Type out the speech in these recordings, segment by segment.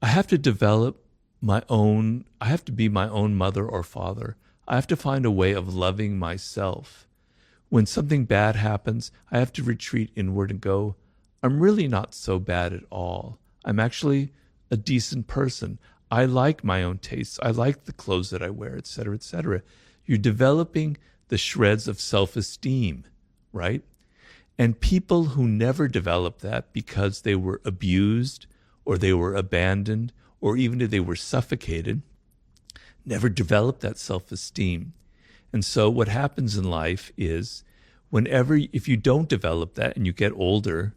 I have to develop I have to be my own mother or father. I have to find a way of loving myself. When something bad happens, I have to retreat inward and go, I'm really not so bad at all. I'm actually a decent person. I like my own tastes. I like the clothes that I wear, et cetera, et cetera. You're developing the shreds of self-esteem, right? And people who never develop that because they were abused or they were abandoned or even if they were suffocated, never develop that self-esteem. And so what happens in life is if you don't develop that and you get older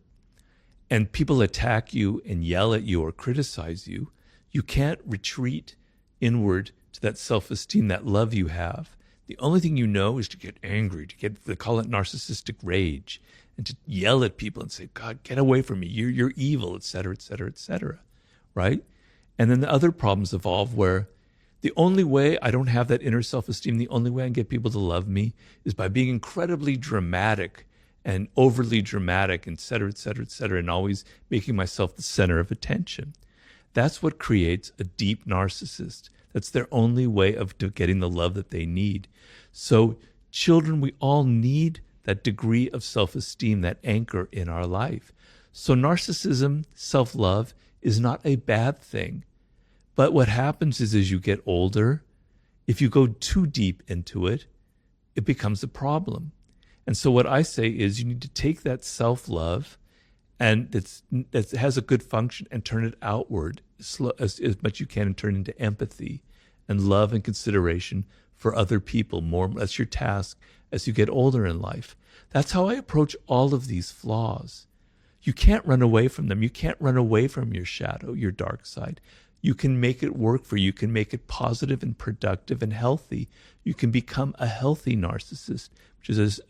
and people attack you and yell at you or criticize you, you can't retreat inward to that self-esteem, that love you have. The only thing you know is to get angry, they call it narcissistic rage, and to yell at people and say, God, get away from me. You're evil, et cetera, et cetera, et cetera, right? And then the other problems evolve where the only way I don't have that inner self-esteem, the only way I can get people to love me is by being incredibly dramatic and overly dramatic, et cetera, et cetera, et cetera, and always making myself the center of attention. That's what creates a deep narcissist. That's their only way of getting the love that they need. So children, we all need that degree of self-esteem, that anchor in our life. So narcissism, self-love, is not a bad thing. But what happens is as you get older, if you go too deep into it, it becomes a problem. And so what I say is you need to take that self-love and that has a good function and turn it outward as much you can and turn it into empathy and love and consideration for other people. That's your task as you get older in life. That's how I approach all of these flaws. You can't run away from them. You can't run away from your shadow, your dark side. You can make it work for you. You can make it positive and productive and healthy. You can become a healthy narcissist, which is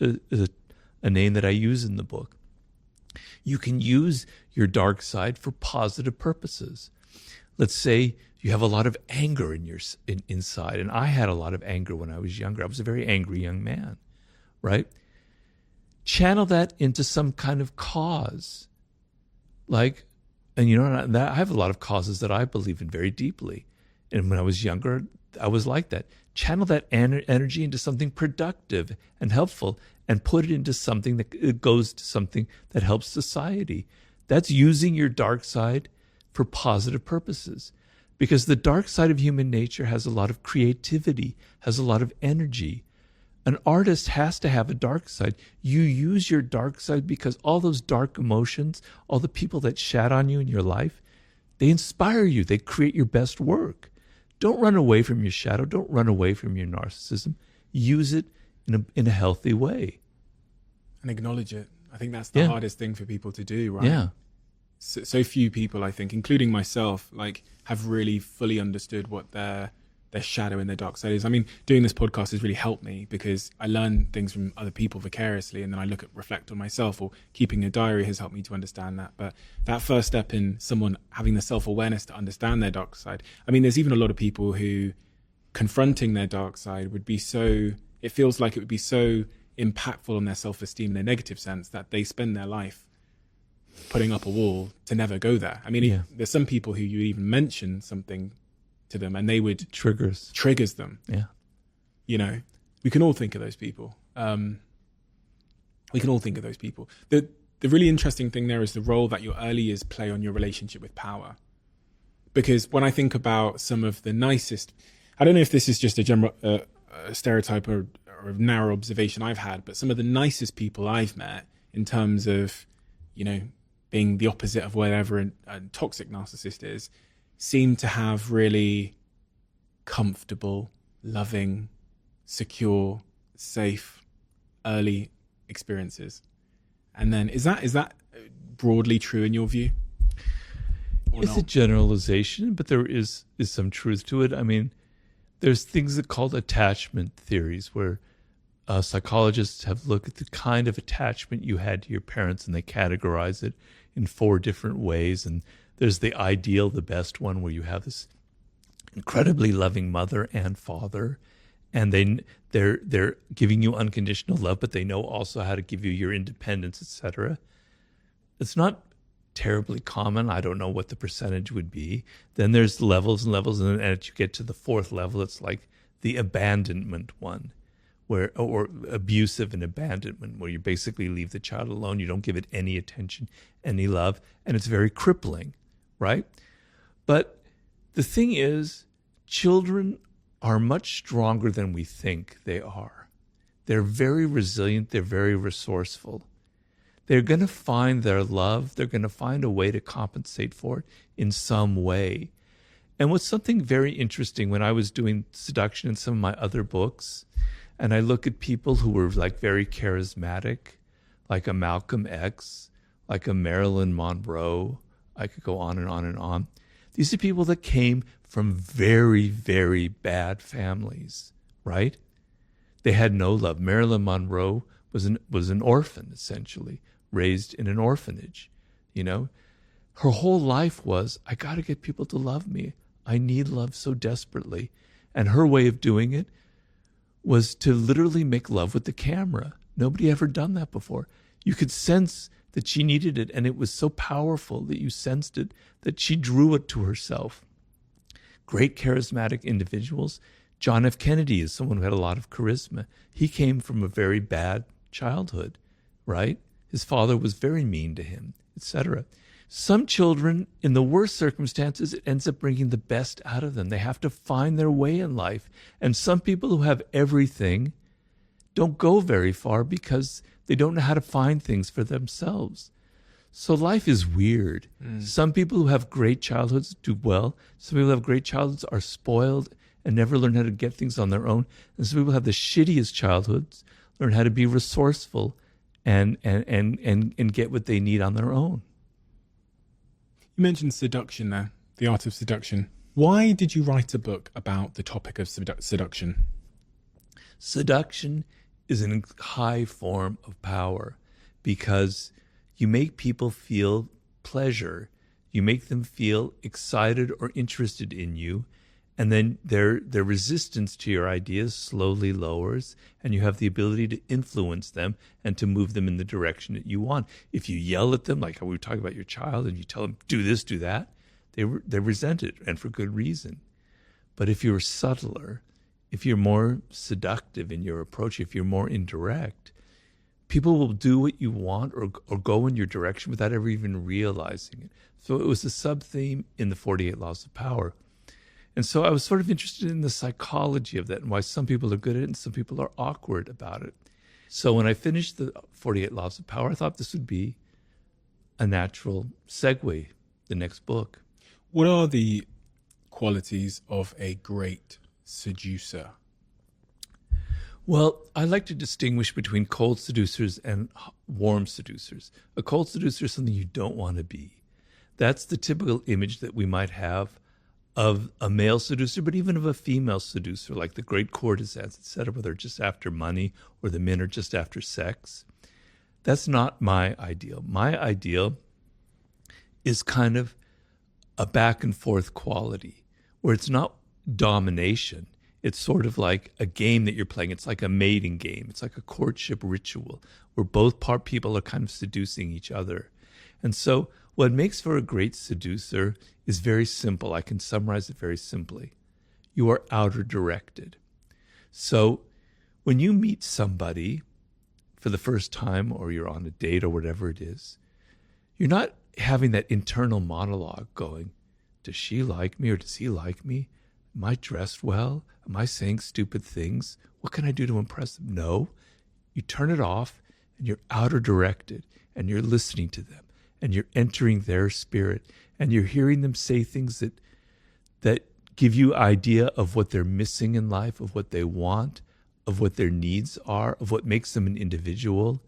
a name that I use in the book. You can use your dark side for positive purposes. Let's say you have a lot of anger inside, and I had a lot of anger when I was younger. I was a very angry young man, right? Channel that into some kind of cause. And I have a lot of causes that I believe in very deeply. And when I was younger, I was like that. Channel that energy into something productive and helpful and put it into something that goes to something that helps society. That's using your dark side for positive purposes. Because the dark side of human nature has a lot of creativity, has a lot of energy. An artist has to have a dark side. You use your dark side because all those dark emotions, all the people that shat on you in your life, they inspire you. They create your best work. Don't run away from your shadow. Don't run away from your narcissism. Use it in a healthy way. And acknowledge it. I think that's the hardest thing for people to do, right? Yeah. So few people, I think, including myself, have really fully understood what their shadow and their dark side is. I mean, doing this podcast has really helped me because I learn things from other people vicariously, and then I reflect on myself, or keeping a diary has helped me to understand that. But that first step in someone having the self-awareness to understand their dark side. I mean, there's even a lot of people who confronting their dark side it feels like it would be so impactful on their self-esteem in a negative sense that they spend their life putting up a wall to never go there. I mean, there's some people who you even mention something to them and they would triggers them. Yeah. We can all think of those people. The really interesting thing there is the role that your early years play on your relationship with power. Because when I think about some of the nicest, I don't know if this is just a general stereotype or a narrow observation I've had, but some of the nicest people I've met in terms of, being the opposite of whatever a toxic narcissist is, seem to have really comfortable, loving, secure, safe, early experiences. And then is that broadly true in your view? It's a generalization, but there is some truth to it. I mean, there's things that are called attachment theories where psychologists have looked at the kind of attachment you had to your parents and they categorize it in 4 different ways. And there's the ideal, the best one, where you have this incredibly loving mother and father, and they're giving you unconditional love, but they know also how to give you your independence, etc. It's not terribly common. I don't know what the percentage would be. Then there's levels and levels, and as you get to the fourth level, it's like the abandonment one, or abusive and abandonment, where you basically leave the child alone. You don't give it any attention, any love, and it's very crippling, right? But the thing is, children are much stronger than we think they are. They're very resilient. They're very resourceful. They're going to find their love. They're going to find a way to compensate for it in some way. And what's something very interesting, when I was doing seduction in some of my other books, and I look at people who were like very charismatic, like a Malcolm X, like a Marilyn Monroe, I could go on and on and on. These are people that came from very, very bad families, right? They had no love. Marilyn Monroe was an orphan, essentially, raised in an orphanage. You know, her whole life was, I got to get people to love me. I need love so desperately. And her way of doing it was to literally make love with the camera. Nobody ever done that before. You could sense that she needed it, and it was so powerful that you sensed it, that she drew it to herself. Great charismatic individuals. John F. Kennedy is someone who had a lot of charisma. He came from a very bad childhood, right? His father was very mean to him, etc. Some children, in the worst circumstances, it ends up bringing the best out of them. They have to find their way in life. And some people who have everything don't go very far because they don't know how to find things for themselves. So life is weird. Some people who have great childhoods do well. Some people who have great childhoods are spoiled and never learn how to get things on their own. And some people have the shittiest childhoods, learn how to be resourceful and get what they need on their own. You mentioned seduction there, the art of seduction. Why did you write a book about the topic of seduction? Seduction is a high form of power because you make people feel pleasure. You make them feel excited or interested in you. And then their resistance to your ideas slowly lowers, and you have the ability to influence them and to move them in the direction that you want. If you yell at them, like we were talking about your child, and you tell them, do this, do that, they resent it, and for good reason. But if you're subtler, if you're more seductive in your approach, if you're more indirect, people will do what you want or go in your direction without ever even realizing it. So it was a sub-theme in the 48 Laws of Power. And so I was sort of interested in the psychology of that and why some people are good at it and some people are awkward about it. So when I finished the 48 Laws of Power, I thought this would be a natural segue, the next book. What are the qualities of a great seducer? Well, I like to distinguish between cold seducers and warm seducers. A cold seducer is something you don't want to be. That's the typical image that we might have of a male seducer, but even of a female seducer, like the great courtesans, etc., where they're just after money or the men are just after sex. That's not my ideal. My ideal is kind of a back and forth quality where it's not domination. It's sort of like a game that you're playing. It's like a mating game. It's like a courtship ritual where both people are kind of seducing each other. And so what makes for a great seducer is very simple. I can summarize it very simply. You are outer directed. So when you meet somebody for the first time or you're on a date or whatever it is, you're not having that internal monologue going, does she like me or does he like me? Am I dressed well? Am I saying stupid things? What can I do to impress them? No. You turn it off and you're outer directed and you're listening to them and you're entering their spirit and you're hearing them say things that give you idea of what they're missing in life, of what they want, of what their needs are, of what makes them an individual.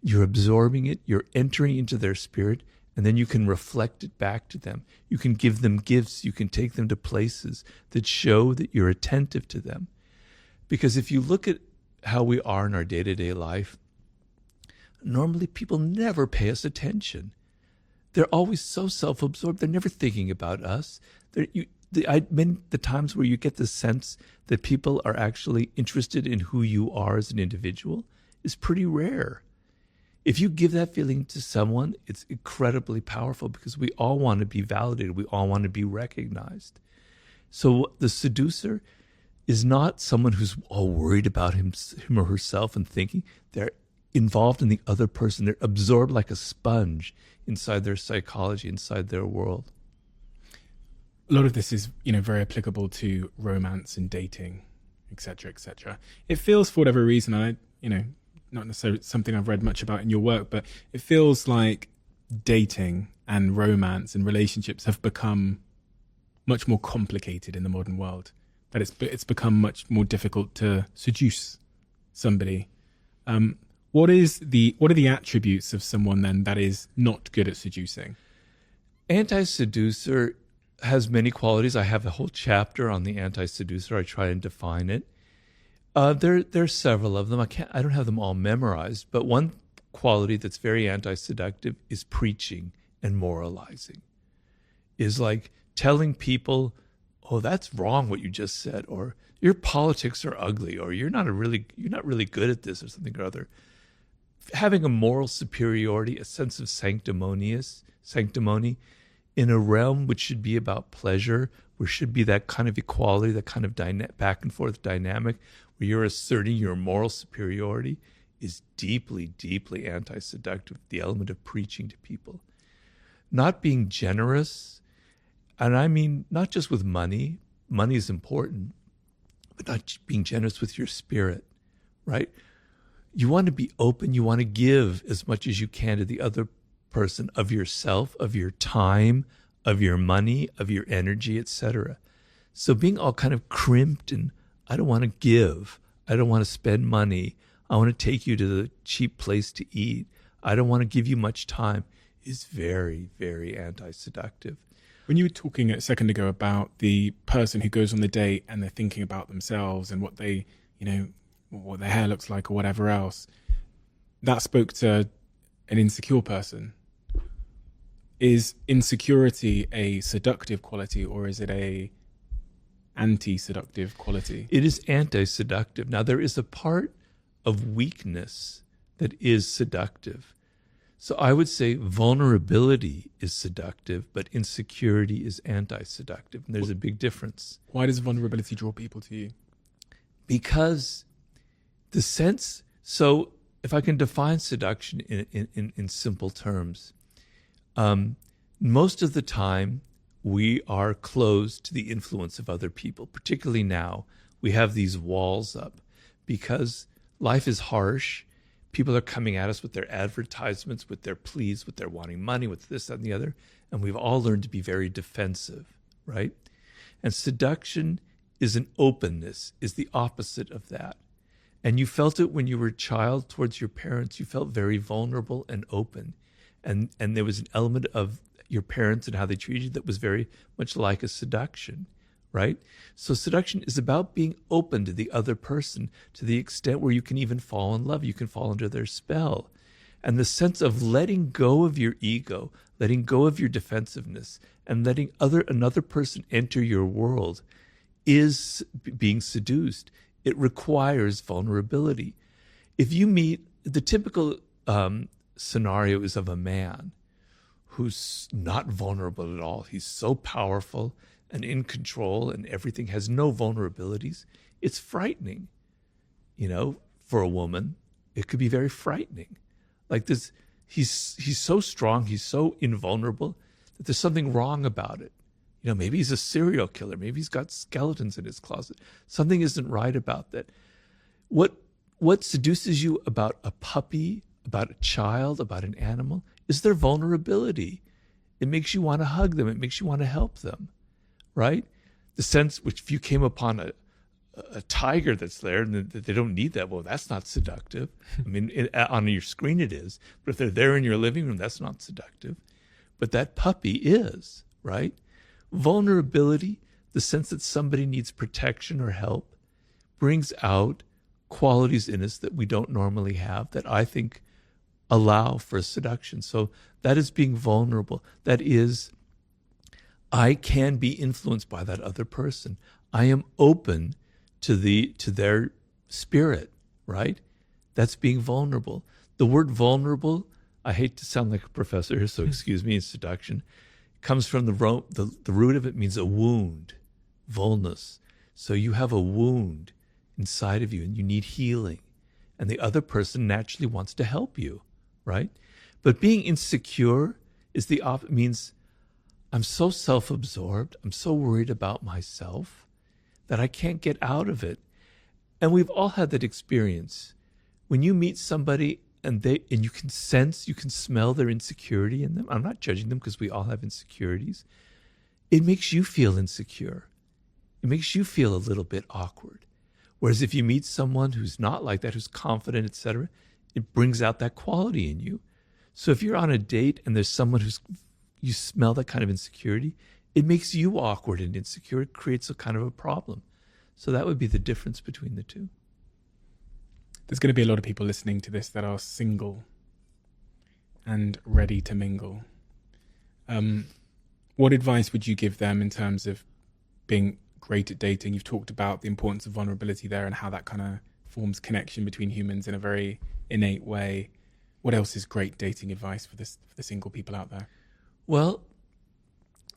You're absorbing it, you're entering into their spirit, and then you can reflect it back to them. You can give them gifts, you can take them to places that show that you're attentive to them. Because if you look at how we are in our day-to-day life, normally people never pay us attention. They're always so self-absorbed. They're never thinking about us. The times where you get the sense that people are actually interested in who you are as an individual is pretty rare. If you give that feeling to someone, it's incredibly powerful because we all want to be validated. We all want to be recognized. So the seducer is not someone who's all worried about him or herself and thinking. They're involved in the other person. They're absorbed like a sponge inside their psychology, inside their world. A lot of this is, very applicable to romance and dating, etc., etc. It feels, for whatever reason, not necessarily something I've read much about in your work, but it feels like dating and romance and relationships have become much more complicated in the modern world. That it's become much more difficult to seduce somebody. What are the attributes of someone then that is not good at seducing? Anti-seducer has many qualities. I have a whole chapter on the anti-seducer. I try and define it. There's several of them. I don't have them all memorized, but one quality that's very anti-seductive is preaching and moralizing. Is like telling people, "Oh, that's wrong what you just said," or "Your politics are ugly," or you're not really good at this," or something or other. Having a moral superiority, a sense of sanctimony in a realm which should be about pleasure, where should be that kind of equality, that kind of back and forth dynamic, where you're asserting your moral superiority, is deeply, deeply anti-seductive, the element of preaching to people. Not being generous, and I mean not just with money is important, but not being generous with your spirit, right? You want to be open, you want to give as much as you can to the other person of yourself, of your time, of your money, of your energy, etc. So being all kind of crimped and I don't want to give, I don't want to spend money, I want to take you to the cheap place to eat, I don't want to give you much time, is very, very anti-seductive. When you were talking a second ago about the person who goes on the date and they're thinking about themselves and what they, what their hair looks like or whatever else, that spoke to an insecure person. Is insecurity a seductive quality or is it a anti-seductive quality? It is anti-seductive. Now, there is a part of weakness that is seductive. So I would say vulnerability is seductive, but insecurity is anti-seductive. And there's a big difference. Why does vulnerability draw people to you? Because the sense, so if I can define seduction in simple terms, most of the time we are closed to the influence of other people. Particularly now, we have these walls up because life is harsh. People are coming at us with their advertisements, with their pleas, with their wanting money, with this, that, and the other. And we've all learned to be very defensive, right? And seduction is an openness, is the opposite of that. And you felt it when you were a child towards your parents. You felt very vulnerable and open. And there was an element of your parents and how they treated you that was very much like a seduction, right? So seduction is about being open to the other person to the extent where you can even fall in love. You can fall under their spell. And the sense of letting go of your ego, letting go of your defensiveness, and letting another person enter your world is being seduced. It requires vulnerability. If you meet, the typical scenario is of a man who's not vulnerable at all. He's so powerful and in control and everything, has no vulnerabilities. It's frightening. For a woman, it could be very frightening. Like this, he's so strong, he's so invulnerable that there's something wrong about it. Maybe he's a serial killer. Maybe he's got skeletons in his closet. Something isn't right about that. What seduces you about a puppy, about a child, about an animal, is their vulnerability. It makes you want to hug them. It makes you want to help them, right? The sense which if you came upon a tiger that's there and they don't need that, well, that's not seductive. I mean, on your screen it is, but if they're there in your living room, that's not seductive. But that puppy is, right? Vulnerability, the sense that somebody needs protection or help, brings out qualities in us that we don't normally have that I think allow for seduction. So that is being vulnerable. That is, I can be influenced by that other person. I am open to their spirit, right? That's being vulnerable. The word vulnerable, I hate to sound like a professor, so excuse me, in seduction, comes from the root of it means a wound, vulnus. So you have a wound inside of you and you need healing. And the other person naturally wants to help you, right? But being insecure is means I'm so self-absorbed, I'm so worried about myself that I can't get out of it. And we've all had that experience. When you meet somebody and you can sense, you can smell their insecurity in them. I'm not judging them because we all have insecurities. It makes you feel insecure. It makes you feel a little bit awkward. Whereas if you meet someone who's not like that, who's confident, etc., it brings out that quality in you. So if you're on a date and there's someone you smell that kind of insecurity, it makes you awkward and insecure. It creates a kind of a problem. So that would be the difference between the two. There's going to be a lot of people listening to this that are single and ready to mingle. What advice would you give them in terms of being great at dating? You've talked about the importance of vulnerability there and how that kind of forms connection between humans in a very innate way. What else is great dating advice for the single people out there? Well,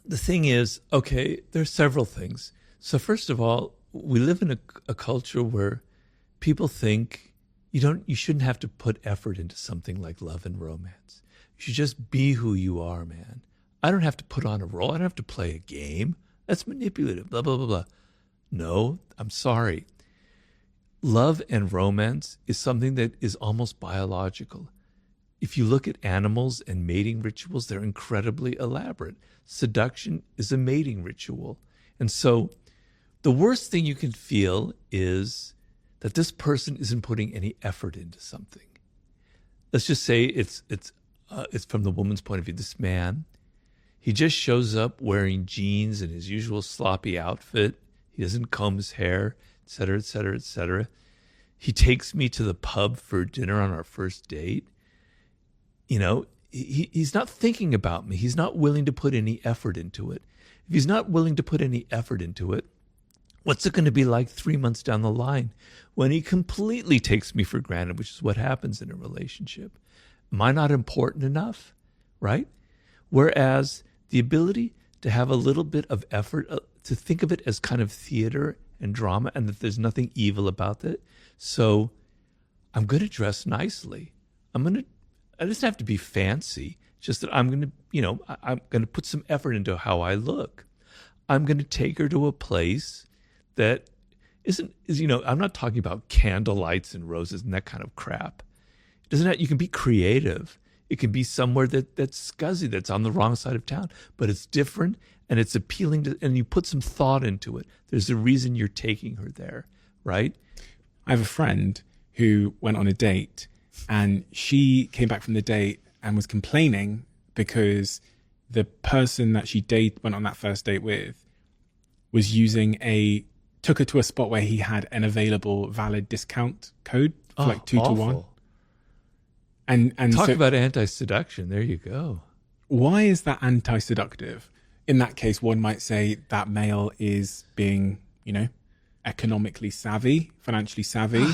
the thing is, okay, there's several things. So first of all, we live in a culture where people think you shouldn't have to put effort into something like love and romance. You should just be who you are, man. I don't have to put on a role. I don't have to play a game. That's manipulative, blah, blah, blah, blah. No, I'm sorry. Love and romance is something that is almost biological. If you look at animals and mating rituals, they're incredibly elaborate. Seduction is a mating ritual. And so the worst thing you can feel is that this person isn't putting any effort into something. Let's just say it's from the woman's point of view. This man, he just shows up wearing jeans and his usual sloppy outfit. He doesn't comb his hair, et cetera, et cetera, et cetera. He takes me to the pub for dinner on our first date. You know, he's not thinking about me. He's not willing to put any effort into it. If he's not willing to put any effort into it, what's it going to be like 3 months down the line when he completely takes me for granted, which is what happens in a relationship? Am I not important enough, right? Whereas the ability to have a little bit of effort, to think of it as kind of theater and drama, and that there's nothing evil about it. So I'm going to dress nicely. I just have to be fancy. Just that I'm going to put some effort into how I look. I'm going to take her to a place that I'm not talking about candle lights and roses and that kind of crap. You can be creative. It can be somewhere that's scuzzy, that's on the wrong side of town, but it's different and it's appealing and you put some thought into it. There's a reason you're taking her there, right? I have a friend who went on a date and she came back from the date and was complaining because the person that she went on that first date with was took her to a spot where he had an available valid discount code for like 2 to 1. And talk about anti-seduction. There you go. Why is that anti-seductive? In that case, one might say that male is being, economically savvy, financially savvy.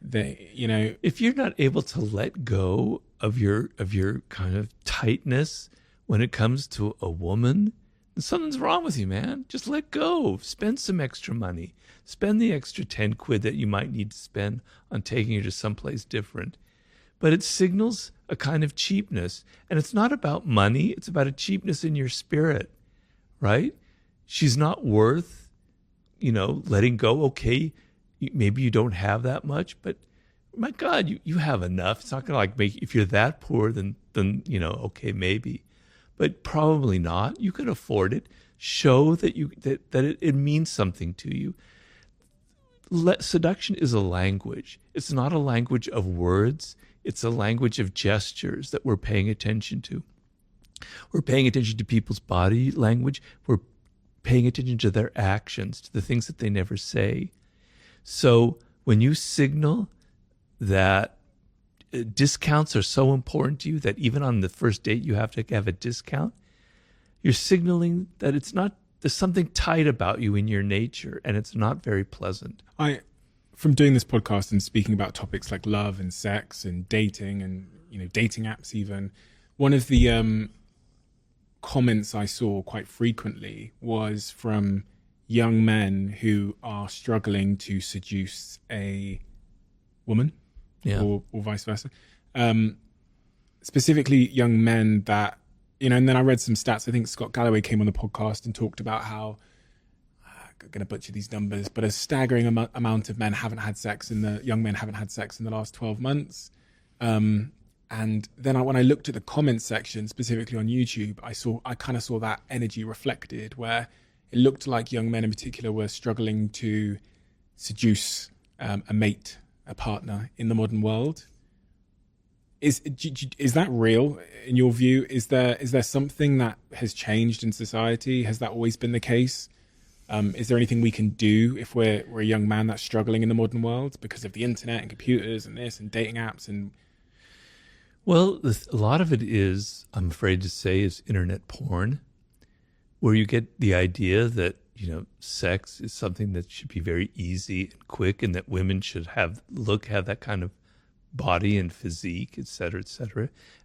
If you're not able to let go of your kind of tightness when it comes to a woman, then something's wrong with you, man. Just let go. Spend some extra money. Spend the extra 10 quid that you might need to spend on taking her to someplace different. But it signals a kind of cheapness. And it's not about money. It's about a cheapness in your spirit, right? She's not worth, letting go. Okay, maybe you don't have that much, but my God, you have enough. It's not going to if you're that poor, then okay, maybe. But probably not. You can afford it. Show that it means something to you. Seduction is a language. It's not a language of words. It's a language of gestures that we're paying attention to. We're paying attention to people's body language. We're paying attention to their actions, to the things that they never say. So when you signal that discounts are so important to you that even on the first date you have to have a discount, you're signaling that there's something tight about you in your nature and it's not very pleasant. from doing this podcast and speaking about topics like love and sex and dating and, dating apps even, one of the comments I saw quite frequently was from young men who are struggling to seduce a woman, or vice versa. Specifically young men that, and then I read some stats. I think Scott Galloway came on the podcast and talked about how, I'm going to butcher these numbers, but a staggering amount of men young men haven't had sex in the last 12 months. And then when I looked at the comments section, specifically on YouTube, I kind of saw that energy reflected, where it looked like young men in particular were struggling to seduce a mate, a partner in the modern world. Is that real in your view? Is there something that has changed in society? Has that always been the case? Is there anything we can do if we're a young man that's struggling in the modern world because of the internet and computers and this and dating apps and? Well, a lot of it is, I'm afraid to say, is internet porn, where you get the idea that, sex is something that should be very easy and quick, and that women should have that kind of body and physique, et cetera,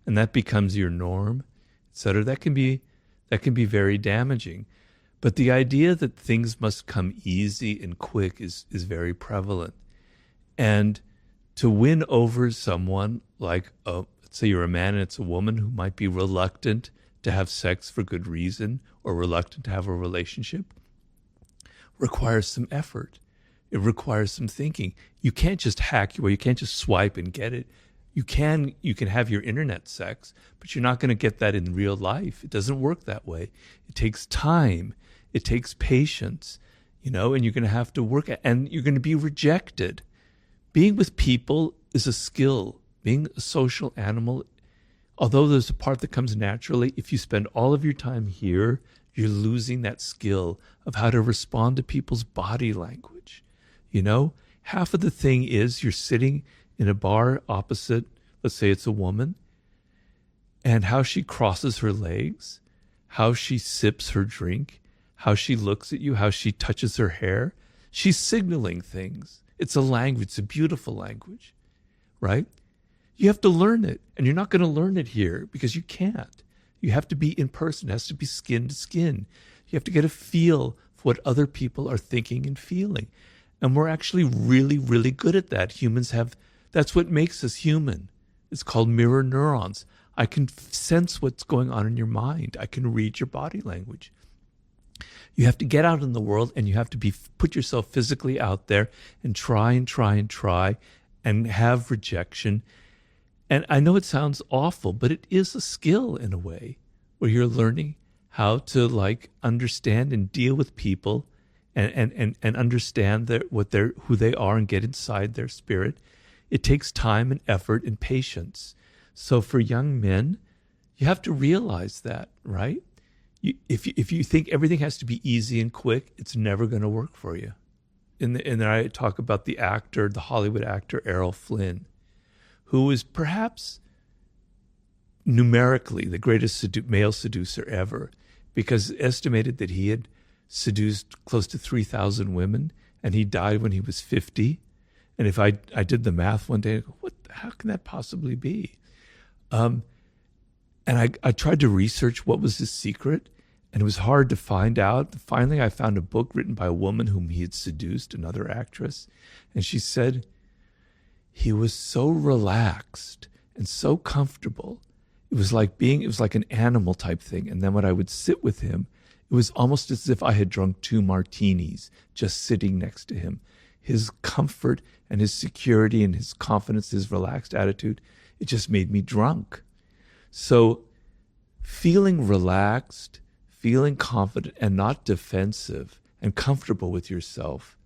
and that becomes your norm, et cetera. That can be very damaging. But the idea that things must come easy and quick is very prevalent. And to win over someone like let's say you're a man and it's a woman who might be reluctant to have sex for good reason or reluctant to have a relationship, requires some effort. It requires some thinking. You can't just hack your way. You can't just swipe and get it. You can have your internet sex, but you're not going to get that in real life. It doesn't work that way. It takes time. It takes patience, and you're going to have to work and you're going to be rejected. Being with people is a skill. Being a social animal, although there's a part that comes naturally, if you spend all of your time here, you're losing that skill of how to respond to people's body language. Half of the thing is you're sitting in a bar opposite, let's say it's a woman, and how she crosses her legs, how she sips her drink, how she looks at you, how she touches her hair. She's signaling things. It's a language. It's a beautiful language, right? You have to learn it, and you're not going to learn it here because you can't. You have to be in person. It has to be skin to skin. You have to get a feel for what other people are thinking and feeling. And we're actually really, really good at that. That's what makes us human. It's called mirror neurons. I can sense what's going on in your mind. I can read your body language. You have to get out in the world, and you have to put yourself physically out there and try and have rejection. And I know it sounds awful, but it is a skill in a way where you're learning how to understand and deal with people and understand who they are and get inside their spirit. It takes time and effort and patience. So for young men, you have to realize that, right? If you think everything has to be easy and quick, it's never going to work for you. And I talk about the Hollywood actor Errol Flynn, who is perhaps numerically the greatest male seducer ever, because it's estimated that he had seduced close to 3,000 women, and he died when he was 50. And if I did the math one day, I go, how can that possibly be? And I tried to research what was his secret, and it was hard to find out. Finally, I found a book written by a woman whom he had seduced, another actress, and she said, he was so relaxed and so comfortable. It was like an animal type thing. And then when I would sit with him, it was almost as if I had drunk 2 martinis just sitting next to him. His comfort and his security and his confidence, his relaxed attitude, it just made me drunk. So feeling relaxed, feeling confident and not defensive and comfortable with yourself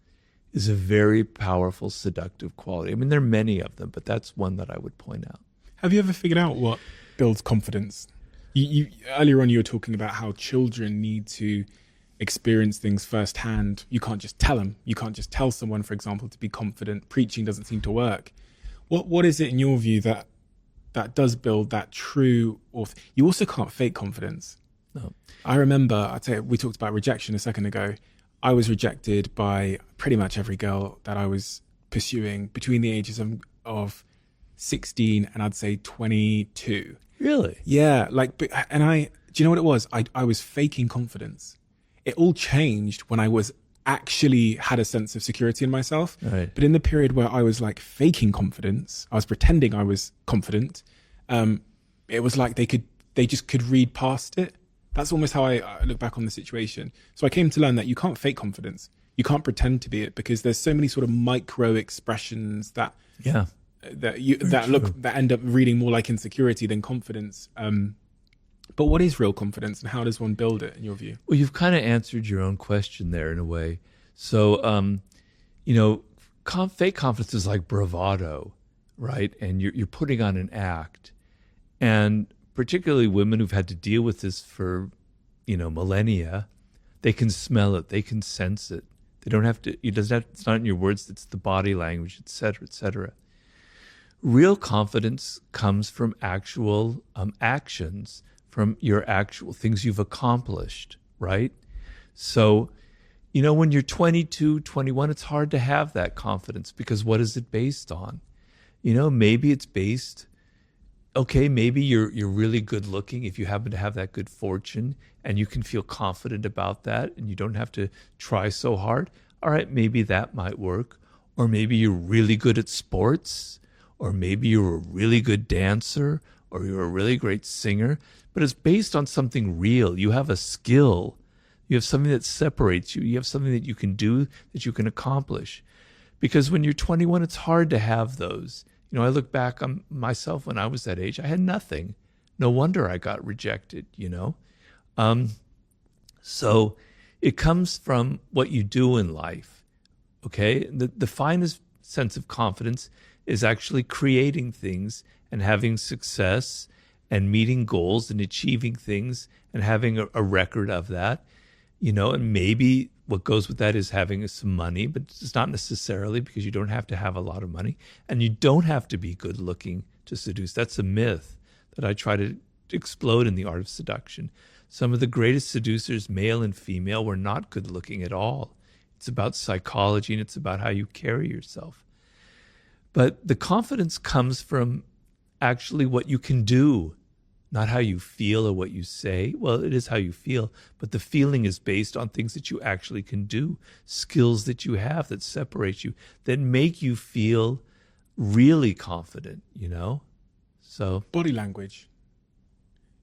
is a very powerful, seductive quality. I mean, there are many of them, but that's one that I would point out. Have you ever figured out what builds confidence? You earlier on, you were talking about how children need to experience things firsthand. You can't just tell them. You can't just tell someone, for example, to be confident. Preaching doesn't seem to work. What is it in your view that does build that true? You also can't fake confidence. No. I remember, we talked about rejection a second ago. I was rejected by pretty much every girl that I was pursuing between the ages of 16 and I'd say 22. Really? Yeah, do you know what it was? I was faking confidence. It all changed when I was actually had a sense of security in myself. Right. But in the period where I was like faking confidence, I was pretending I was confident. It was like they just could read past it. That's almost how I look back on the situation. So I came to learn that you can't fake confidence. You can't pretend to be it, because there's so many sort of micro expressions that end up reading more like insecurity than confidence. But what is real confidence, and how does one build it in your view? Well, you've kind of answered your own question there in a way. So, fake confidence is like bravado, right? And you're putting on an act. And particularly women who've had to deal with this for, millennia, they can smell it, they can sense it. They don't have to, it's not in your words, it's the body language, et cetera, et cetera. Real confidence comes from actual actions, from your actual things you've accomplished, right? So, when you're 22, 21, it's hard to have that confidence, because what is it based on? Maybe it's based, maybe you're really good looking if you happen to have that good fortune and you can feel confident about that and you don't have to try so hard. All right, maybe that might work. Or maybe you're really good at sports, or maybe you're a really good dancer, or you're a really great singer, but it's based on something real. You have a skill. You have something that separates you. You have something that you can do, that you can accomplish. Because when you're 21, it's hard to have those. I look back on myself when I was that age. I had nothing. No wonder I got rejected, So it comes from what you do in life, okay? The finest sense of confidence is actually creating things and having success and meeting goals and achieving things and having a record of that, and maybe what goes with that is having some money, but it's not necessarily, because you don't have to have a lot of money, and you don't have to be good looking to seduce. That's a myth that I try to explode in The Art of Seduction. Some of the greatest seducers, male and female, were not good looking at all. It's about psychology, and it's about how you carry yourself. But the confidence comes from actually what you can do, not how you feel or what you say. Well, it is how you feel, but the feeling is based on things that you actually can do, skills that you have that separate you, that make you feel really confident, So Body language.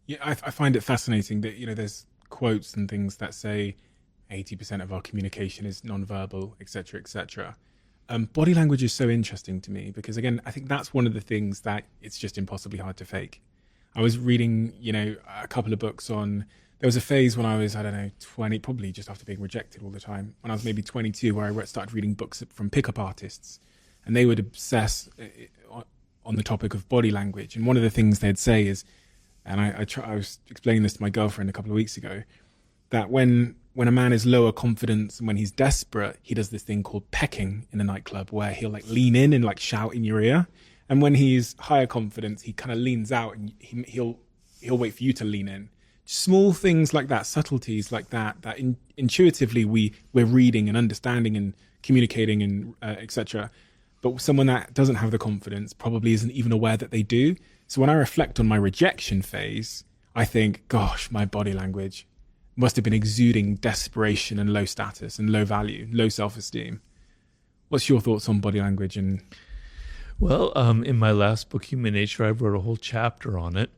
Yeah, I find it fascinating that, there's quotes and things that say 80% of our communication is nonverbal, et cetera, et cetera. Body language is so interesting to me because, again, I think that's one of the things that it's just impossibly hard to fake. I was reading, a couple of books on, there was a phase when I was, 20, probably just after being rejected all the time, when I was maybe 22, where I started reading books from pickup artists, and they would obsess on the topic of body language. And one of the things they'd say is, and I was explaining this to my girlfriend a couple of weeks ago, that when a man is lower confidence and when he's desperate, he does this thing called pecking in a nightclub, where he'll lean in and shout in your ear. And when he's higher confidence, he kind of leans out and he'll wait for you to lean in. Small things like that, subtleties like that intuitively we're reading and understanding and communicating and etc. But someone that doesn't have the confidence probably isn't even aware that they do. So when I reflect on my rejection phase, I think, gosh, my body language must have been exuding desperation and low status and low value, low self-esteem. What's your thoughts on body language? And Well, in my last book, Human Nature, I wrote a whole chapter on it.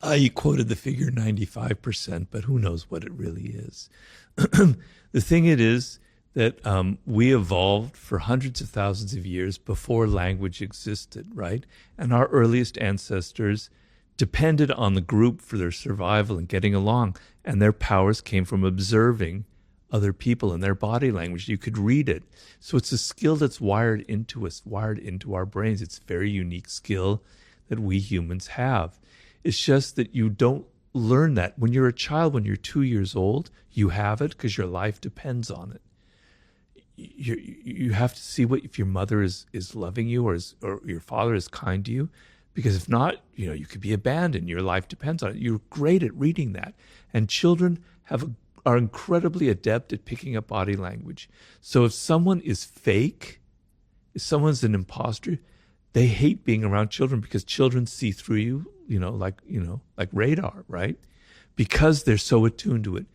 I quoted the figure 95%, but who knows what it really is. The thing it is that we evolved for hundreds of thousands of years before language existed, right? And our earliest ancestors depended on the group for their survival and getting along, and their powers came from observing other people and their body language. You could read it. So it's a skill that's wired into us, wired into our brains. It's a very unique skill that we humans have. It's just that you don't learn that. When you're a child, when you're 2 years old, you have it because your life depends on it. You have to see if your mother is loving you or your father is kind to you, because if not, you could be abandoned. Your life depends on it. You're great at reading that. And children are incredibly adept at picking up body language. So if someone is fake, If someone's an imposter, they hate being around children because children see through you, like radar, right? Because they're so attuned to it.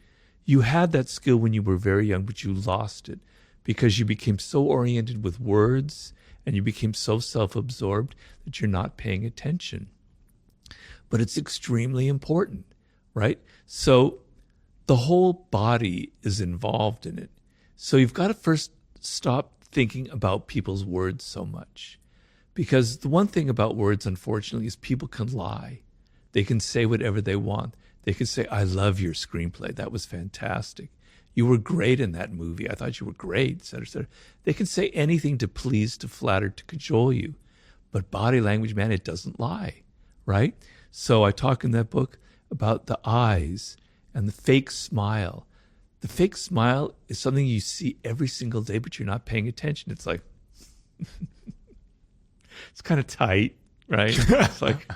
You had that skill when you were very young, but you lost it because you became so oriented with words and you became so self-absorbed that you're not paying attention. But it's extremely important, right? So the whole body is involved in it. So you've got to first stop thinking about people's words so much. Because the one thing about words, unfortunately, is people can lie. They can say whatever they want. They can say, I love your screenplay. That was fantastic. You were great in that movie. I thought you were great, et cetera, et cetera. They can say anything to please, to flatter, to cajole you. But body language, man, it doesn't lie, right? So I talk in that book about the eyes and the fake smile. The fake smile is something you see every single day, but you're not paying attention. It's like, it's kind of tight, right? It's like,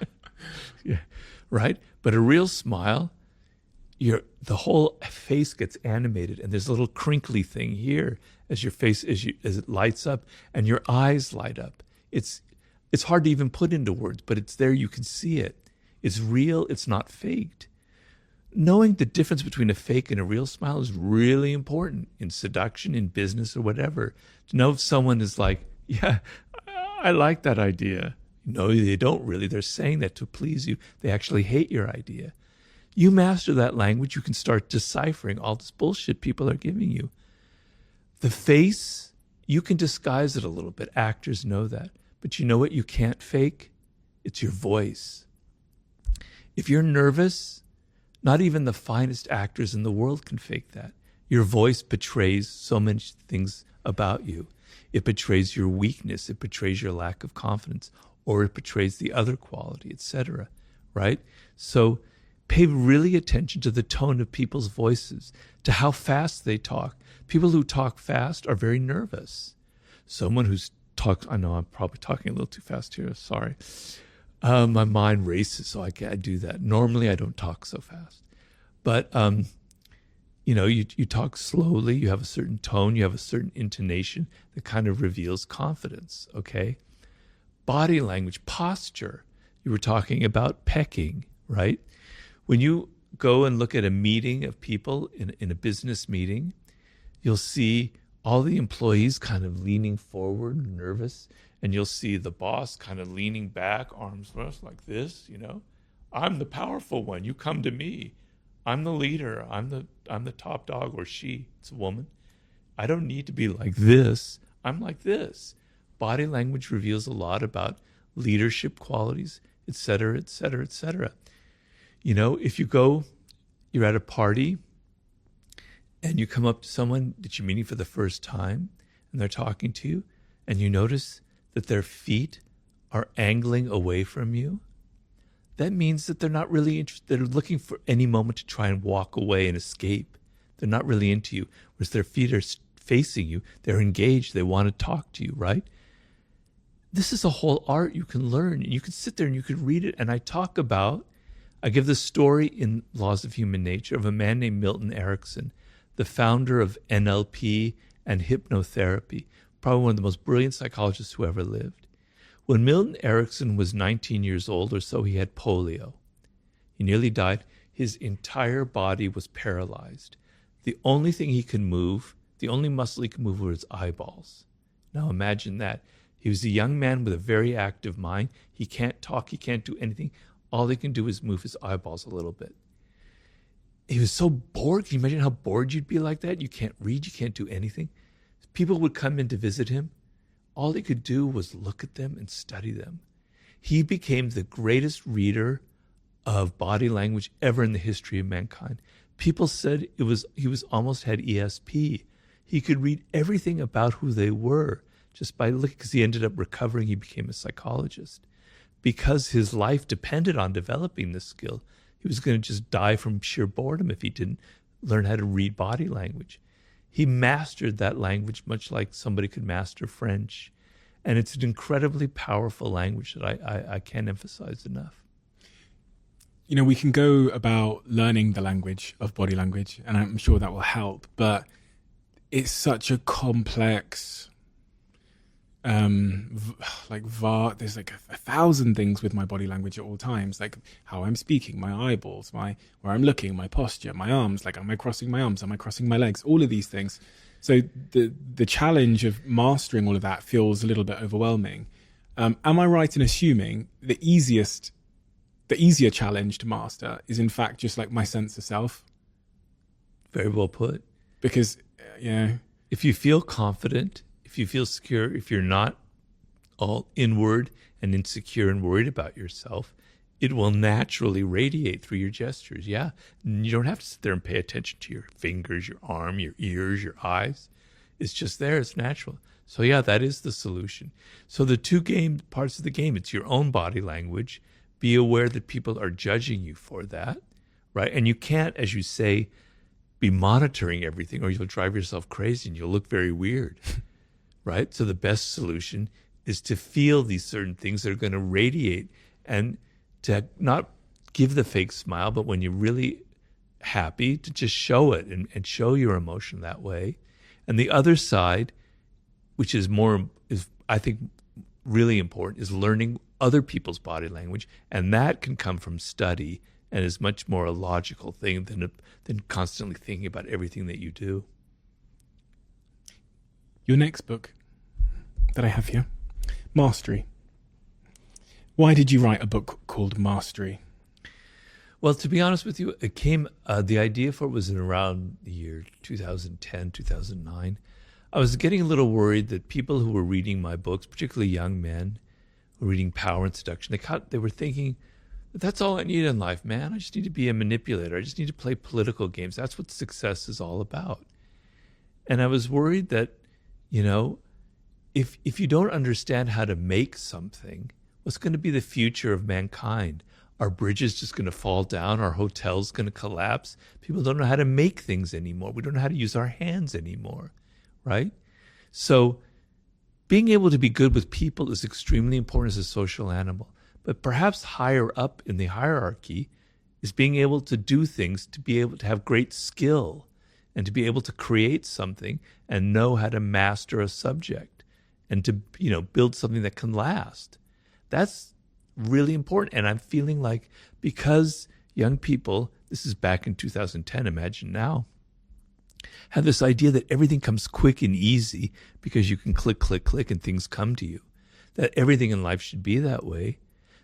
yeah, right? But a real smile, the whole face gets animated, and there's a little crinkly thing here as your face, as it lights up, and your eyes light up. It's hard to even put into words, but it's there. You can see it. It's real. It's not faked. Knowing the difference between a fake and a real smile is really important in seduction, in business, or whatever. To know if someone is like, yeah, I like that idea. No, they don't really. They're saying that to please you. They actually hate your idea. You master that language, you can start deciphering all this bullshit people are giving you. The face, you can disguise it a little bit. Actors know that. But you know what you can't fake? It's your voice. If you're nervous, not even the finest actors in the world can fake that. Your voice betrays so many things about you. It betrays your weakness. It betrays your lack of confidence, or it betrays the other quality, etc. Right? So pay really attention to the tone of people's voices, to how fast they talk. People who talk fast are very nervous. Someone who's I know I'm probably talking a little too fast here. Sorry. My mind races, so I do that. Normally, I don't talk so fast. But, you talk slowly. You have a certain tone. You have a certain intonation that kind of reveals confidence, okay? Body language, posture. You were talking about pecking, right? When you go and look at a meeting of people in a business meeting, you'll see all the employees kind of leaning forward, nervous, and you'll see the boss kind of leaning back, arms crossed like this, I'm the powerful one. You come to me. I'm the leader. I'm the top dog, or she. It's a woman. I don't need to be like this. I'm like this. Body language reveals a lot about leadership qualities, et cetera, et cetera, et cetera. If you're at a party and you come up to someone that you're meeting for the first time and they're talking to you and you notice that their feet are angling away from you, that means that they're not really interested. They're looking for any moment to try and walk away and escape. They're not really into you. Whereas their feet are facing you. They're engaged. They want to talk to you, right? This is a whole art you can learn. You can sit there and you can read it. And I give the story in Laws of Human Nature of a man named Milton Erickson, the founder of NLP and hypnotherapy, probably one of the most brilliant psychologists who ever lived. When Milton Erickson was 19 years old or so, he had polio. He nearly died. His entire body was paralyzed. The only thing he could move, the only muscle he could move were his eyeballs. Now imagine that. He was a young man with a very active mind. He can't talk. He can't do anything. All he can do is move his eyeballs a little bit. He was so bored. Can you imagine how bored you'd be like that? You can't read. You can't do anything. People would come in to visit him. All he could do was look at them and study them. He became the greatest reader of body language ever in the history of mankind. People said he was almost had ESP. He could read everything about who they were just by looking, because he ended up recovering. He became a psychologist. Because his life depended on developing this skill, he was going to just die from sheer boredom if he didn't learn how to read body language. He mastered that language much like somebody could master French. And it's an incredibly powerful language that I can't emphasize enough. We can go about learning the language of body language, and I'm sure that will help, but it's such a complex There's like a thousand things with my body language at all times, like how I'm speaking, my eyeballs, where I'm looking, my posture, my arms, like am I crossing my arms, am I crossing my legs, all of these things. So the challenge of mastering all of that feels a little bit overwhelming. Am I right in assuming the easier challenge to master is in fact just like my sense of self? Very well put. Because if you feel confident, if you feel secure, if you're not all inward and insecure and worried about yourself, it will naturally radiate through your gestures. Yeah. You don't have to sit there and pay attention to your fingers, your arm, your ears, your eyes. It's just there. It's natural. So yeah, that is the solution. So the two parts of the game, it's your own body language. Be aware that people are judging you for that, right? And you can't, as you say, be monitoring everything or you'll drive yourself crazy and you'll look very weird, right? So the best solution is to feel these certain things that are going to radiate and to not give the fake smile, but when you're really happy, to just show it and show your emotion that way. And the other side, which is I think really important, is learning other people's body language. And that can come from study and is much more a logical thing than constantly thinking about everything that you do. Your next book that I have here, Mastery. Why did you write a book called Mastery? Well, to be honest with you, it came, the idea for it was in around the year 2010, 2009. I was getting a little worried that people who were reading my books, particularly young men, who were reading Power and Seduction, they were thinking, that's all I need in life, man. I just need to be a manipulator. I just need to play political games. That's what success is all about. And I was worried that, if you don't understand how to make something, what's going to be the future of mankind? Are bridges just going to fall down? Are hotels going to collapse? People don't know how to make things anymore. We don't know how to use our hands anymore, right? So being able to be good with people is extremely important as a social animal. But perhaps higher up in the hierarchy is being able to do things, to be able to have great skill and to be able to create something and know how to master a subject and to, build something that can last. That's really important. And I'm feeling like because young people, this is back in 2010, imagine now, have this idea that everything comes quick and easy because you can click, click, click and things come to you, that everything in life should be that way,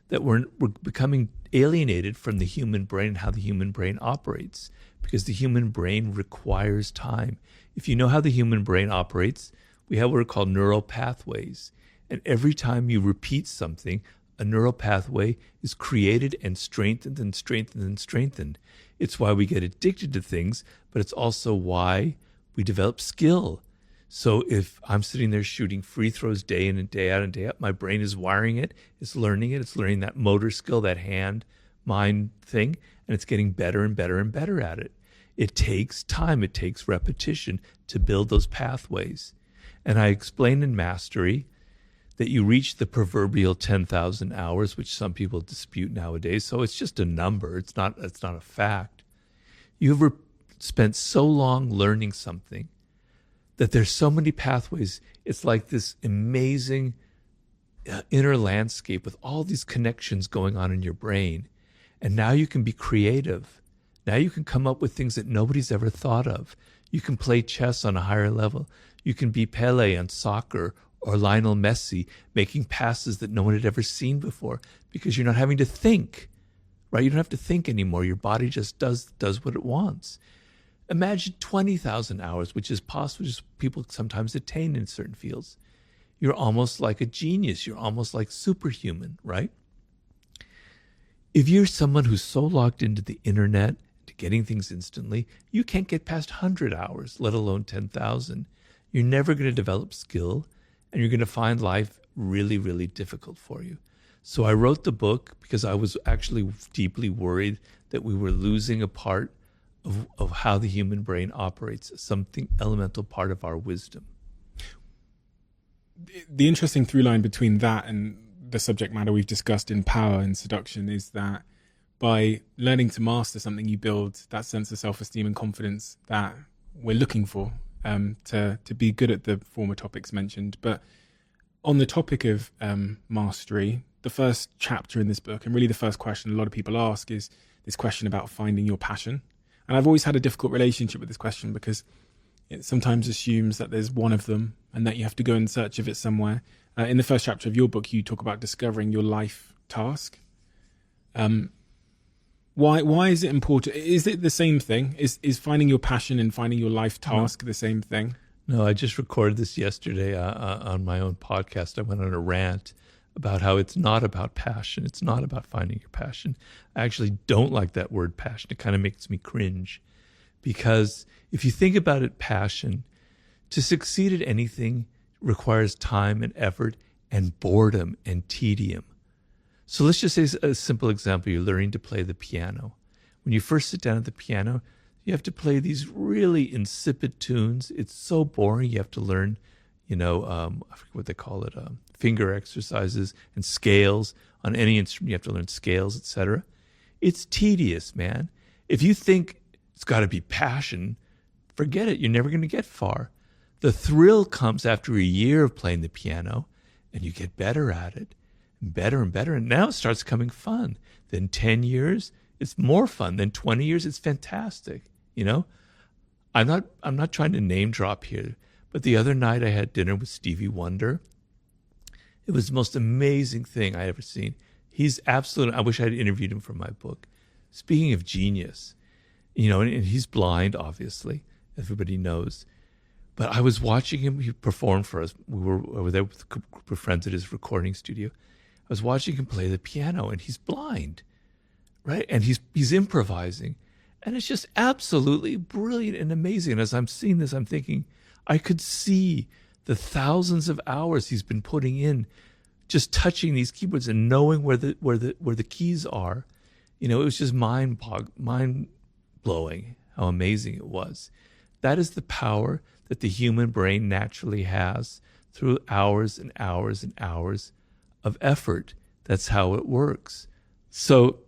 that we're becoming alienated from the human brain and how the human brain operates, because the human brain requires time. If you know how the human brain operates, we have what are called neural pathways. And every time you repeat something, a neural pathway is created and strengthened and strengthened and strengthened. It's why we get addicted to things, but it's also why we develop skill. So if I'm sitting there shooting free throws day in and day out and day out, my brain is wiring it, it's learning that motor skill, that hand-mind thing, and it's getting better and better and better at it. It takes time, it takes repetition to build those pathways. And I explain in Mastery that you reach the proverbial 10,000 hours, which some people dispute nowadays. So it's just a number. It's not a fact. You've spent so long learning something that there's so many pathways. It's like this amazing inner landscape with all these connections going on in your brain. And now you can be creative. Now you can come up with things that nobody's ever thought of. You can play chess on a higher level. You can be Pele on soccer or Lionel Messi making passes that no one had ever seen before because you're not having to think, right? You don't have to think anymore. Your body just does what it wants. Imagine 20,000 hours, which is possible, which people sometimes attain in certain fields. You're almost like a genius. You're almost like superhuman, right? If you're someone who's so locked into the internet, to getting things instantly, you can't get past 100 hours, let alone 10,000. You're never going to develop skill, and you're going to find life really, really difficult for you. So I wrote the book because I was actually deeply worried that we were losing a part of how the human brain operates, something elemental part of our wisdom. The interesting through line between that and the subject matter we've discussed in Power and Seduction is that by learning to master something, you build that sense of self-esteem and confidence that we're looking for to be good at the former topics mentioned. But On the topic of mastery, the first chapter in this book, and really the first question a lot of people ask, is this question about finding your passion. And I've always had a difficult relationship with this question because it sometimes assumes that there's one of them and that you have to go in search of it somewhere. In the first chapter of your book, you talk about discovering your life task. Why is it important? Is it the same thing? Is finding your passion and finding your life task the same thing? No, I just recorded this yesterday on my own podcast. I went on a rant about how it's not about passion. It's not about finding your passion. I actually don't like that word passion. It kind of makes me cringe because if you think about it, passion, to succeed at anything requires time and effort and boredom and tedium. So let's just say a simple example. You're learning to play the piano. When you first sit down at the piano, you have to play these really insipid tunes. It's so boring. You have to learn, I forget what they call it, finger exercises and scales. On any instrument, you have to learn scales, etc. It's tedious, man. If you think it's got to be passion, forget it. You're never going to get far. The thrill comes after a year of playing the piano, and you get better at it, and better, and now it starts becoming fun. Then 10 years, it's more fun. Then 20 years, it's fantastic. I'm not trying to name drop here, but the other night I had dinner with Stevie Wonder. It was the most amazing thing I ever seen. He's absolutely, I wish I had interviewed him for my book. Speaking of genius, and he's blind, obviously, everybody knows. But I was watching him, he performed for us. We were there with a group of friends at his recording studio. I was watching him play the piano, and he's blind, right? And he's improvising. And it's just absolutely brilliant and amazing. And as I'm seeing this, I'm thinking, I could see the thousands of hours he's been putting in, just touching these keyboards and knowing where the keys are. It was just mind blowing how amazing it was. That is the power that the human brain naturally has through hours and hours and hours of effort. That's how it works. So,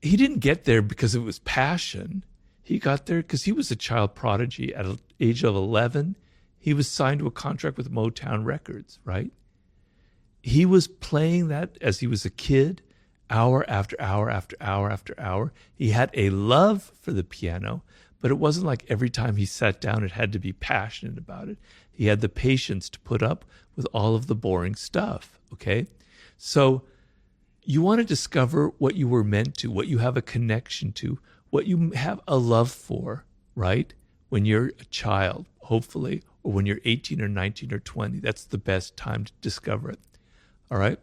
he didn't get there because it was passion. He got there because he was a child prodigy. At the age of 11, he was signed to a contract with Motown Records, right? He was playing that as he was a kid, hour after hour after hour after hour. He had a love for the piano, but it wasn't like every time he sat down, it had to be passionate about it. He had the patience to put up with all of the boring stuff, okay? So you want to discover what you were meant to, what you have a connection to, what you have a love for, right? When you're a child, hopefully, or when you're 18 or 19 or 20. That's the best time to discover it, all right?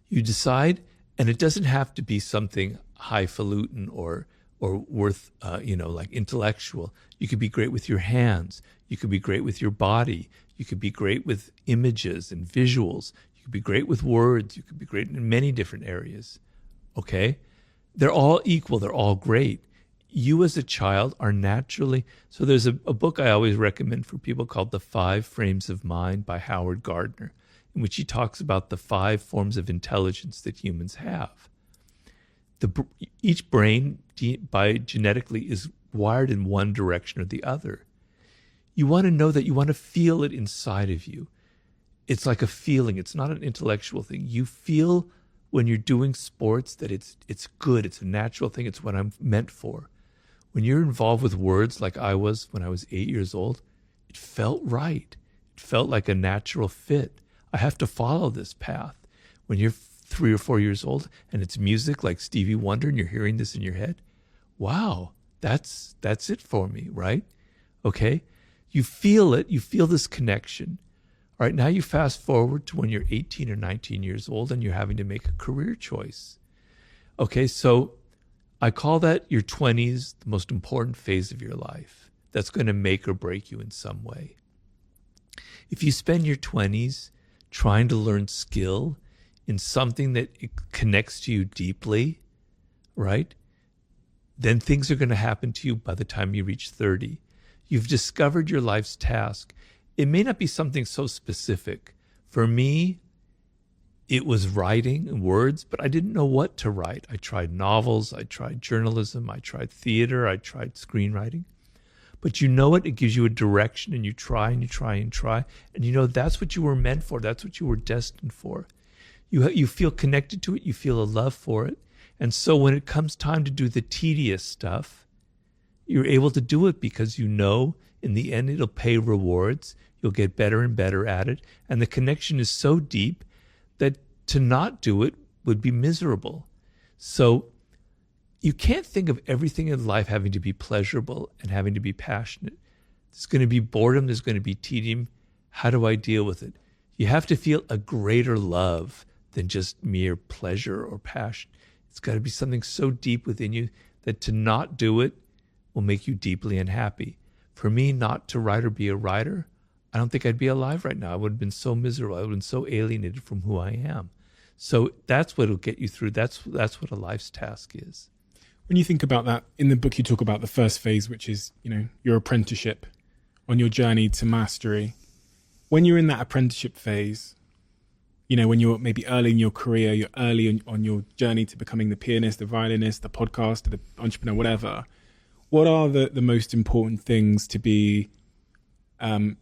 You decide, and it doesn't have to be something highfalutin or worth, like intellectual. You could be great with your hands. You could be great with your body. You could be great with images and visuals. You could be great with words. You could be great in many different areas, okay? They're all equal. They're all great. You as a child are naturally, so there's a book I always recommend for people called The 5 Frames of Mind by Howard Gardner, in which he talks about the 5 forms of intelligence that humans have. Each brain by genetically is wired in one direction or the other. You want to know that, you want to feel it inside of you. It's like a feeling. It's not an intellectual thing. You feel when you're doing sports that it's good. It's a natural thing. It's what I'm meant for. When you're involved with words like I was when I was 8 years old, it felt right. It felt like a natural fit. I have to follow this path. When you're 3 or 4 years old and it's music like Stevie Wonder and you're hearing this in your head, wow, that's it for me, right? Okay? You feel it. You feel this connection. All right, now you fast forward to when you're 18 or 19 years old and you're having to make a career choice. Okay, so I call that your 20s, the most important phase of your life. That's going to make or break you in some way. If you spend your 20s trying to learn skill in something that connects to you deeply, right, then things are going to happen to you by the time you reach 30. You've discovered your life's task. It may not be something so specific. For me, it was writing and words, but I didn't know what to write. I tried novels, I tried journalism, I tried theater, I tried screenwriting. but you know it gives you a direction, and you try and you try and try, and you know that's what you were meant for. That's what you were destined for. You feel connected to it. You feel a love for it. And so when it comes time to do the tedious stuff, you're able to do it because you know in the end it'll pay rewards. You'll get better and better at it. And the connection is so deep that to not do it would be miserable. So you can't think of everything in life having to be pleasurable and having to be passionate. There's going to be boredom. There's going to be tedium. How do I deal with it? You have to feel a greater love than just mere pleasure or passion. It's got to be something so deep within you that to not do it will make you deeply unhappy. For me, not to write or be a writer, I don't think I'd be alive right now. I would have been so miserable. I would have been so alienated from who I am. So that's what will get you through. That's what a life's task is. When you think about that, in the book you talk about the first phase, which is, your apprenticeship on your journey to mastery. When you're in that apprenticeship phase, when you're maybe early in your career, you're early on your journey to becoming the pianist, the violinist, the podcaster, the entrepreneur, whatever. What are the most important things to be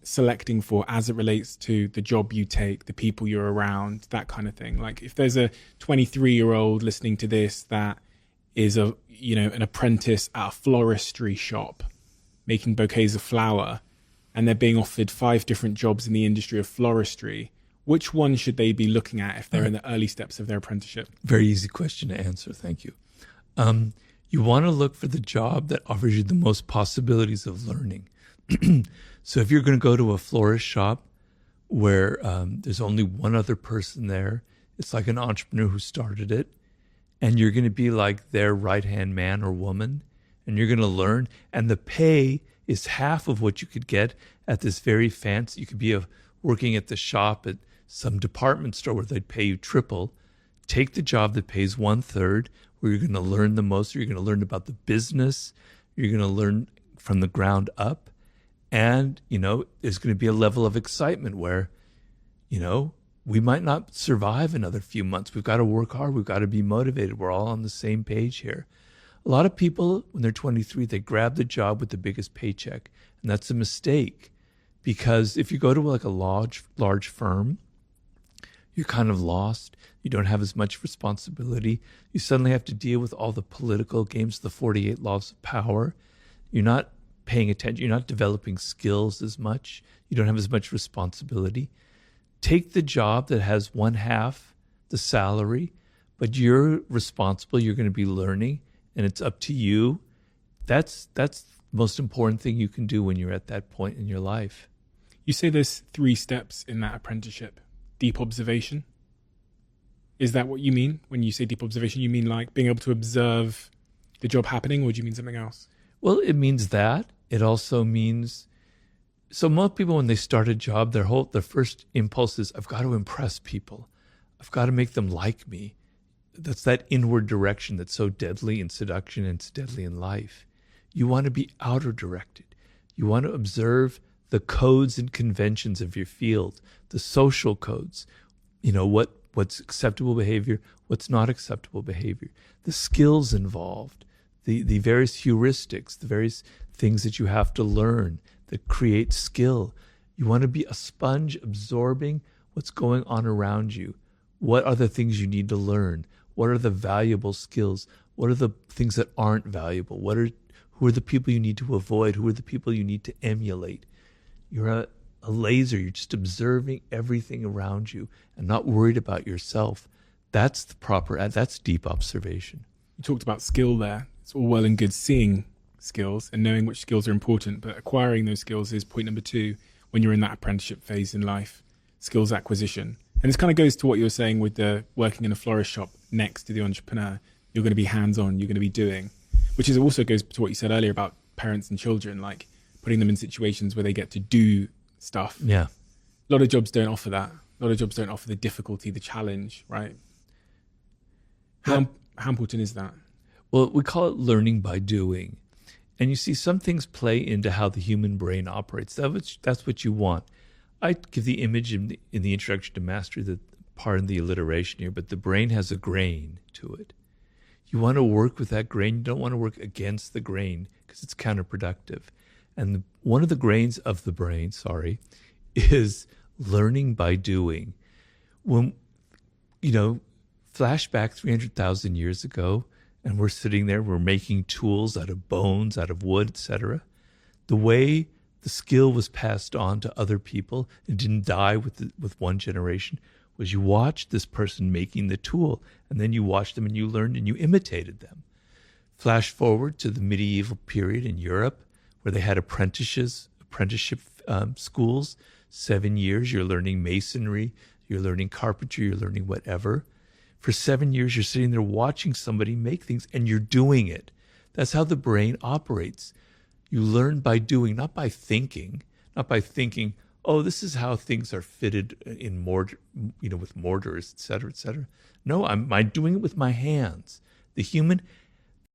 selecting for as it relates to the job you take, the people you're around, that kind of thing? Like if there's a 23-year-old listening to this that is an apprentice at a floristry shop making bouquets of flower, and they're being offered 5 different jobs in the industry of floristry, which one should they be looking at if they're in the early steps of their apprenticeship? Very easy question to answer. Thank you. You want to look for the job that offers you the most possibilities of learning. So if you're going to go to a florist shop where there's only one other person there, it's like an entrepreneur who started it, and you're going to be like their right-hand man or woman, and you're going to learn, and the pay is half of what you could get at this very fancy. You could be working at the shop at some department store where they'd pay you triple. Take the job that pays 1/3, where you're going to learn the most. You're going to learn about the business. You're going to learn from the ground up. And, there's going to be a level of excitement where, we might not survive another few months. We've got to work hard. We've got to be motivated. We're all on the same page here. A lot of people, when they're 23, they grab the job with the biggest paycheck. And that's a mistake. Because if you go to like a large firm, you're kind of lost. You don't have as much responsibility. You suddenly have to deal with all the political games, the 48 laws of power. You're not paying attention. You're not developing skills as much. You don't have as much responsibility. Take the job that has 1/2 the salary, but you're responsible. You're going to be learning, and it's up to you. That's the most important thing you can do when you're at that point in your life. You say there's 3 steps in that apprenticeship. Deep observation. Is that what you mean when you say deep observation? You mean like being able to observe the job happening, or do you mean something else? Well, it means that. It also means, so most people when they start a job, their first impulse is, I've got to impress people. I've got to make them like me. That's that inward direction that's so deadly in seduction and it's deadly in life. You want to be outer directed. You want to observe the codes and conventions of your field, the social codes, what's acceptable behavior, what's not acceptable behavior, the skills involved, the various heuristics, the various things that you have to learn that create skill. You want to be a sponge absorbing what's going on around you. What are the things you need to learn? What are the valuable skills? What are the things that aren't valuable? Who are the people you need to avoid? Who are the people you need to emulate? You're a laser. You're just observing everything around you and not worried about yourself. That's that's deep observation. You talked about skill there. It's all well and good seeing skills and knowing which skills are important, but acquiring those skills is point number 2 when you're in that apprenticeship phase in life, skills acquisition. And this kind of goes to what you were saying with the working in a florist shop next to the entrepreneur. You're going to be hands-on, you're going to be doing, which is also goes to what you said earlier about parents and children, like putting them in situations where they get to do stuff. Yeah. A lot of jobs don't offer that. A lot of jobs don't offer the difficulty, the challenge, right? How important is that? Well, we call it learning by doing. And you see, some things play into how the human brain operates. That's what you want. I give the image in the introduction to mastery, that pardon the alliteration here, but the brain has a grain to it. You want to work with that grain. You don't want to work against the grain because it's counterproductive. And one of the grains of the brain, is learning by doing. When, flashback 300,000 years ago, and we're sitting there, we're making tools out of bones, out of wood, etc. The way the skill was passed on to other people and didn't die with one generation was you watched this person making the tool, and then you watched them and you learned and you imitated them. Flash forward to the medieval period in Europe, where they had apprenticeship schools. 7 years, you're learning masonry, you're learning carpentry, you're learning whatever. For 7 years, you're sitting there watching somebody make things, and you're doing it. That's how the brain operates. You learn by doing, not by thinking. Oh, this is how things are fitted in mortar, with mortars, et cetera, et cetera. No, I'm doing it with my hands. The human